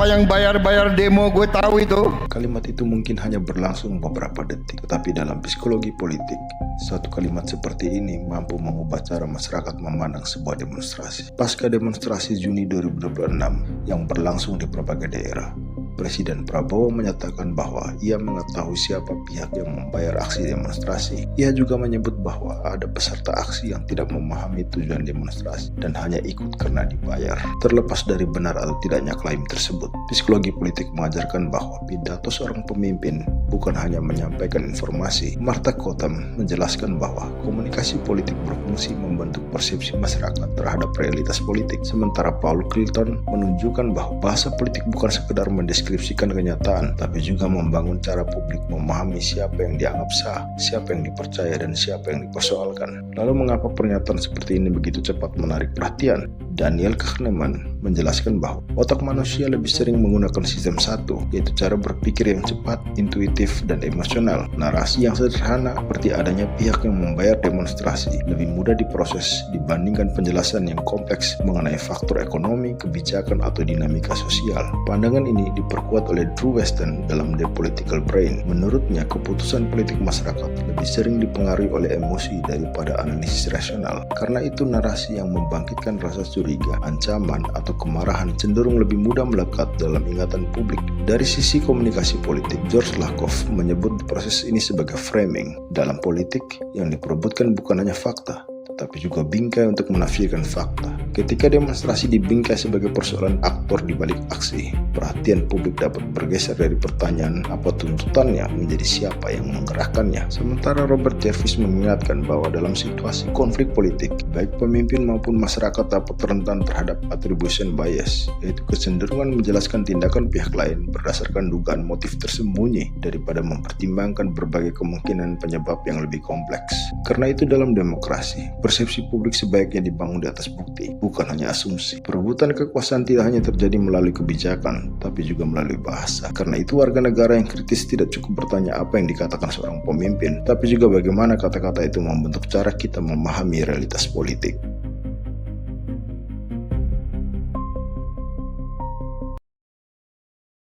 siapa yang bayar demo, gue tahu itu. Kalimat itu mungkin hanya berlangsung beberapa detik, tetapi dalam psikologi politik, satu kalimat seperti ini mampu mengubah cara masyarakat memandang sebuah demonstrasi. Pasca demonstrasi Juni 2026 yang berlangsung di berbagai daerah, Presiden Prabowo menyatakan bahwa ia mengetahui siapa pihak yang membayar aksi demonstrasi. Ia juga menyebut bahwa ada peserta aksi yang tidak memahami tujuan demonstrasi dan hanya ikut karena dibayar. Terlepas dari benar atau tidaknya klaim tersebut, psikologi politik mengajarkan bahwa pidato seorang pemimpin bukan hanya menyampaikan informasi. Martha Kotham menjelaskan bahwa komunikasi politik berfungsi membentuk persepsi masyarakat terhadap realitas politik. Sementara Paul Clinton menunjukkan bahwa bahasa politik bukan sekedar mendeskripsikan kenyataan, tapi juga membangun cara publik memahami siapa yang dianggap sah, siapa yang dipercaya, dan siapa yang dipersoalkan. Lalu mengapa pernyataan seperti ini begitu cepat menarik perhatian? Daniel Kahneman menjelaskan bahwa otak manusia lebih sering menggunakan sistem satu, yaitu cara berpikir yang cepat, intuitif, dan emosional. Narasi yang sederhana seperti adanya pihak yang membayar demonstrasi lebih mudah diproses dibandingkan penjelasan yang kompleks mengenai faktor ekonomi, kebijakan, atau dinamika sosial. Pandangan ini diperkuat oleh Drew Westen dalam The Political Brain. Menurutnya, keputusan politik masyarakat lebih sering dipengaruhi oleh emosi daripada analisis rasional. Karena itu, narasi yang membangkitkan rasa curiga, ancaman, atau kemarahan cenderung lebih mudah melekat dalam ingatan publik. Dari sisi komunikasi politik, George Lakoff menyebut proses ini sebagai framing. Dalam politik, yang diperebutkan bukan hanya fakta, tetapi juga bingkai untuk menafikan fakta. Ketika demonstrasi dibingkai sebagai persoalan aktor di balik aksi, perhatian publik dapat bergeser dari pertanyaan apa tuntutannya menjadi siapa yang menggerakkannya. Sementara Robert Jervis mengingatkan bahwa dalam situasi konflik politik, baik pemimpin maupun masyarakat dapat rentan terhadap attribution bias, yaitu kecenderungan menjelaskan tindakan pihak lain berdasarkan dugaan motif tersembunyi daripada mempertimbangkan berbagai kemungkinan penyebab yang lebih kompleks. Karena itu dalam demokrasi, persepsi publik sebaiknya dibangun di atas bukti, bukan hanya asumsi. Perebutan kekuasaan tidak hanya terjadi melalui kebijakan, tapi juga melalui bahasa. Karena itu warga negara yang kritis tidak cukup bertanya apa yang dikatakan seorang pemimpin, tapi juga bagaimana kata-kata itu membentuk cara kita memahami realitas politik.